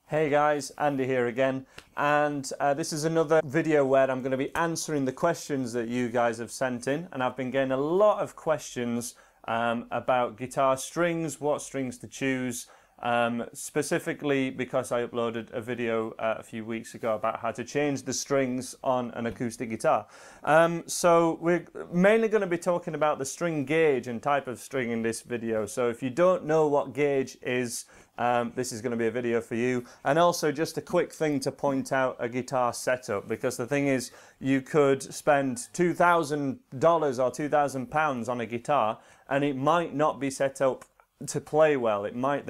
Hey guys, Andy here again, and this is another video where I'm going to be answering the questions that you guys have sent in, and I've been getting a lot of questions about guitar strings, what strings to choose, specifically because I uploaded a video a few weeks ago about how to change the strings on an acoustic guitar. So we're mainly going to be talking about the string gauge and type of string in this video, so if you don't know what gauge is, this is going to be a video for you. And also just a quick thing to point out a guitar setup, because the thing is, you could spend $2,000 or £2,000 on a guitar and it might not be set up to play well. It might,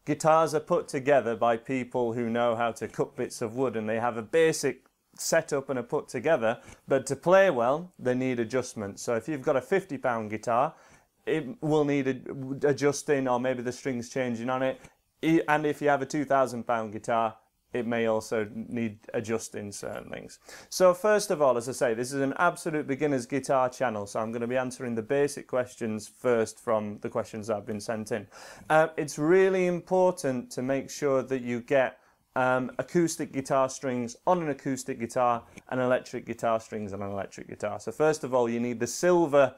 guitars are put together by people who know how to cut bits of wood, and they have a basic setup and are put together, but to play well they need adjustments. So if you've got a £50 guitar, it will need adjusting, or maybe the strings changing on it. And if you have a £2,000 guitar, it may also need adjusting certain things. So first of all, as I say, this is an absolute beginner's guitar channel, so I'm going to be answering the basic questions first from the questions that have been sent in. It's really important to make sure that you get acoustic guitar strings on an acoustic guitar and electric guitar strings on an electric guitar. So first of all, you need the silver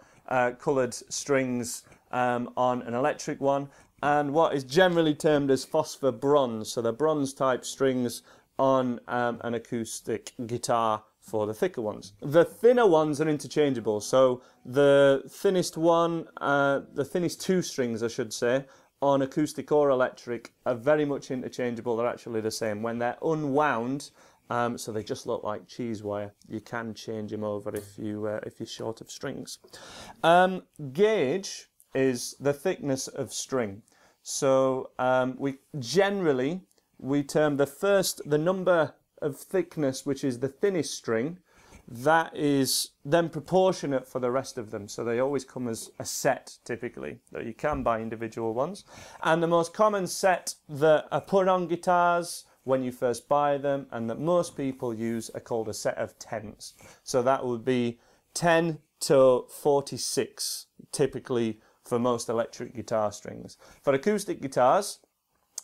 coloured strings on an electric one, and what is generally termed as phosphor bronze, so the bronze type strings on an acoustic guitar for the thicker ones. The thinner ones are interchangeable, so the thinnest one, the thinnest two strings I should say, on acoustic or electric are very much interchangeable. They're actually the same. When they're unwound, so they just look like cheese wire, you can change them over if you're short of strings. Gauge is the thickness of string. So we term the number of thickness, which is the thinnest string, that is then proportionate for the rest of them. So they always come as a set typically, though you can buy individual ones. And the most common set that are put on guitars when you first buy them, and that most people use, are called a set of 10s. So that would be 10 to 46 typically for most electric guitar strings. For acoustic guitars,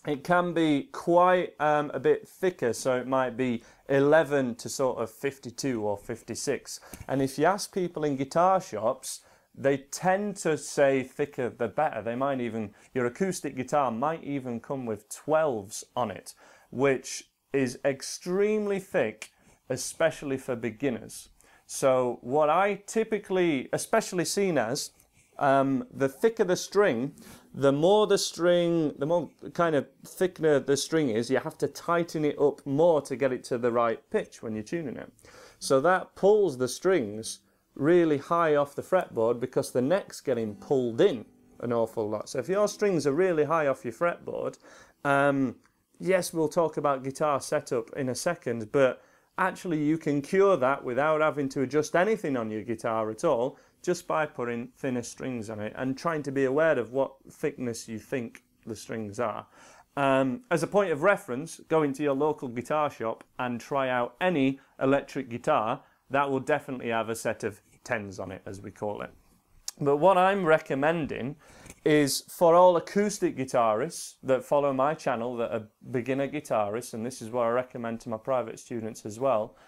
it can be quite a bit thicker, so it might be 11 to sort of 52 or 56. And if you ask people in guitar shops, they tend to say thicker the better. They might even, your acoustic guitar might even come with 12s on it, which is extremely thick, especially for beginners. So what I typically, especially seen as, the thicker the string, the more kind of thicker the string is, you have to tighten it up more to get it to the right pitch when you're tuning it. So that pulls the strings really high off the fretboard, because the neck's getting pulled in an awful lot. So if your strings are really high off your fretboard, yes, we'll talk about guitar setup in a second, but actually you can cure that without having to adjust anything on your guitar at all, just by putting thinner strings on it and trying to be aware of what thickness you think the strings are. As a point of reference, go into your local guitar shop and try out any electric guitar. That will definitely have a set of 10s on it, as we call it. But what I'm recommending is for all acoustic guitarists that follow my channel that are beginner guitarists, and this is what I recommend to my private students as well,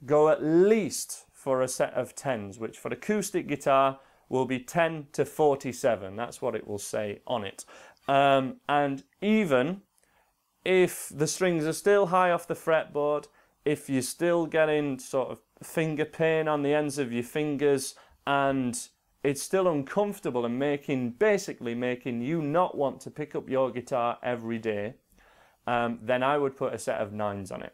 go at least for a set of 10s, which for acoustic guitar will be 10 to 47. That's what it will say on it. And even if the strings are still high off the fretboard, if you're still getting sort of finger pain on the ends of your fingers, and it's still uncomfortable and basically making you not want to pick up your guitar every day, then I would put a set of 9s on it.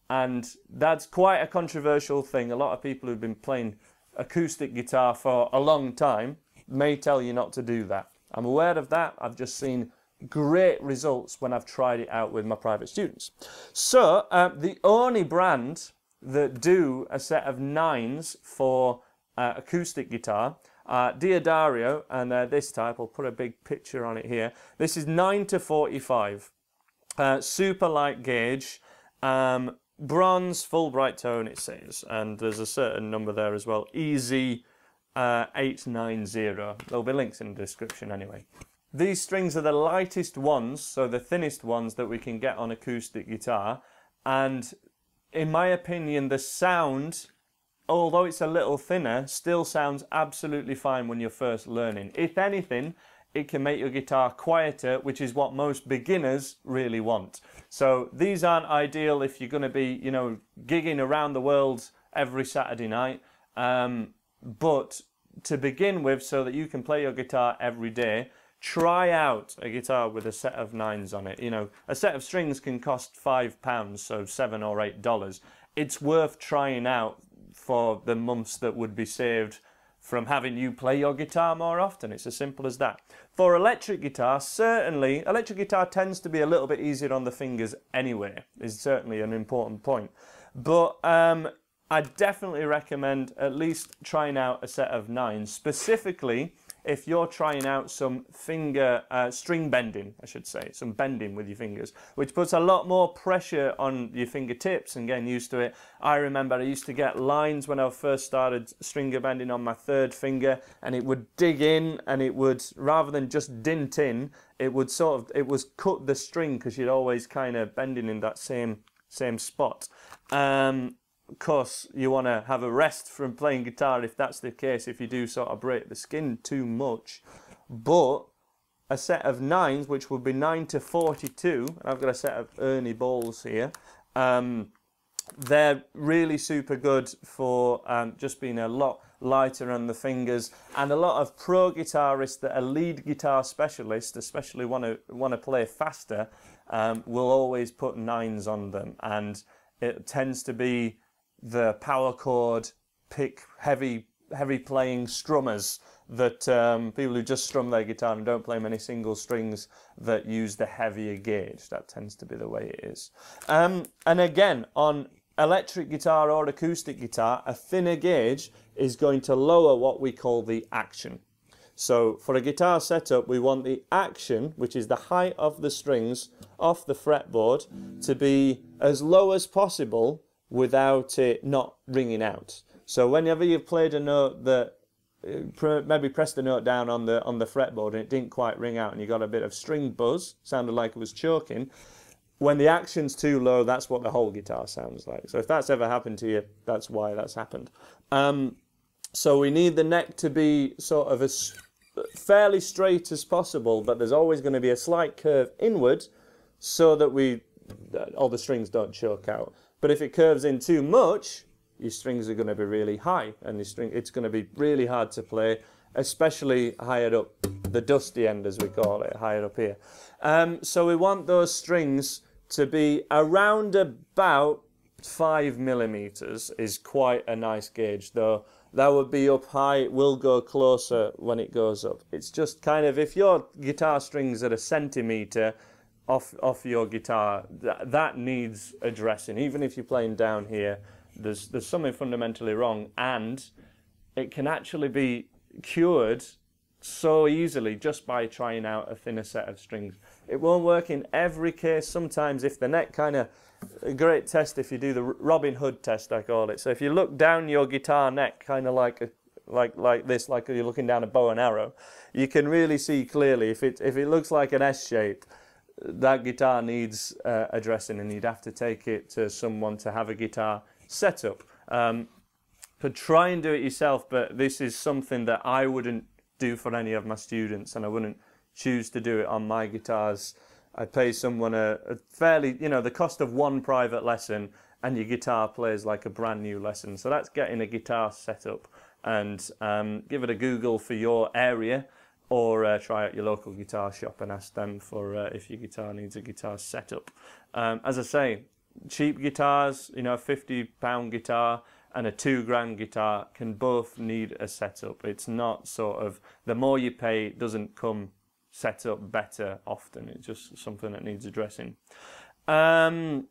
And that's quite a controversial thing. A lot of people who've been playing acoustic guitar for a long time may tell you not to do that. I'm aware of that. I've just seen great results when I've tried it out with my private students. So the only brand that do a set of 9s for acoustic guitar, Diodario, and this type, I'll put a big picture on it here. This is 9 to 45, super light gauge, bronze, full bright tone it says, and there's a certain number there as well, EZ890. There'll be links in the description anyway. these strings are the lightest ones, so the thinnest ones that we can get on acoustic guitar, and in my opinion the sound, although it's a little thinner, still sounds absolutely fine when you're first learning. If anything, it can make your guitar quieter, which is what most beginners really want. So these aren't ideal if you're going to be, you know, gigging around the world every Saturday night, but to begin with, so that you can play your guitar every day, try out a guitar with a set of 9s on it. You know, a set of strings can cost £5, so $7 or $8. It's worth trying out for the months that would be saved from having you play your guitar more often. It's as simple as that. For electric guitar, certainly, electric guitar tends to be a little bit easier on the fingers anyway, is certainly an important point. But I definitely recommend at least trying out a set of 9s, specifically if you're trying out some finger string bending, I should say, some bending with your fingers, which puts a lot more pressure on your fingertips and getting used to it. I remember I used to get lines when I first started stringer bending on my 3rd finger, and it would dig in, and it would, rather than just dint in, it would it was cut the string, because you're always kind of bending in that same spot. Of course, you want to have a rest from playing guitar if that's the case, if you do sort of break the skin too much. But a set of 9s, which would be 9 to 42, and I've got a set of Ernie balls here, they're really super good for just being a lot lighter on the fingers. And a lot of pro guitarists that are lead guitar specialists, especially want to play faster, will always put 9s on them, and it tends to be the power chord, pick, heavy playing strummers, that people who just strum their guitar and don't play many single strings, that use the heavier gauge. That tends to be the way it is. And again, on electric guitar or acoustic guitar, a thinner gauge is going to lower what we call the action. So for a guitar setup, we want the action, which is the height of the strings off the fretboard, to be as low as possible without it not ringing out. So whenever you've played a note that maybe pressed the note down on the fretboard and it didn't quite ring out, and you got a bit of string buzz, sounded like it was choking, when the action's too low, that's what the whole guitar sounds like. So if that's ever happened to you, that's why that's happened. So we need the neck to be sort of as fairly straight as possible, but there's always going to be a slight curve inward, so that all the strings don't choke out. But if it curves in too much, your strings are going to be really high, and it's going to be really hard to play, especially higher up, the dusty end as we call it, higher up here. So we want those strings to be around about 5 millimeters, is quite a nice gauge, though that would be up high. It will go closer when it goes up. It's just kind of, if your guitar strings are a centimeter off your guitar, that needs addressing. Even if you're playing down here, there's something fundamentally wrong, and it can actually be cured so easily just by trying out a thinner set of strings. It won't work in every case. Sometimes if the neck kind of, a great test if you do the Robin Hood test, I call it. So if you look down your guitar neck kind of like this, like you're looking down a bow and arrow, you can really see clearly if it looks like an S shape, that guitar needs addressing, and you'd have to take it to someone to have a guitar set up. But try and do it yourself, but this is something that I wouldn't do for any of my students, and I wouldn't choose to do it on my guitars. I'd pay someone a fairly, you know, the cost of one private lesson, and your guitar plays like a brand new lesson. So that's getting a guitar set up, and give it a Google for your area, or try out your local guitar shop and ask them for if your guitar needs a guitar setup. As I say, cheap guitars, you know, a £50 guitar and a £2 guitar can both need a setup. It's not sort of, the more you pay, it doesn't come set up better often. It's just something that needs addressing. And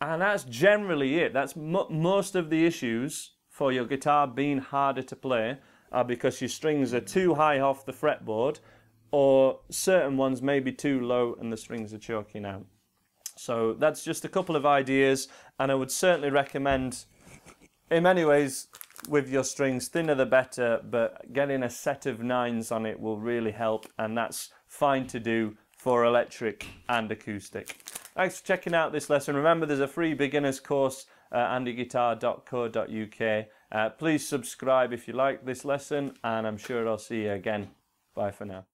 that's generally it. That's most of the issues for your guitar being harder to play are because your strings are too high off the fretboard, or certain ones may be too low and the strings are choking out. So that's just a couple of ideas, and I would certainly recommend, in many ways, with your strings, thinner the better, but getting a set of 9s on it will really help, and that's fine to do for electric and acoustic. Thanks for checking out this lesson. Remember, there's a free beginners course at andyguitar.co.uk. Please subscribe if you like this lesson, and I'm sure I'll see you again. Bye for now.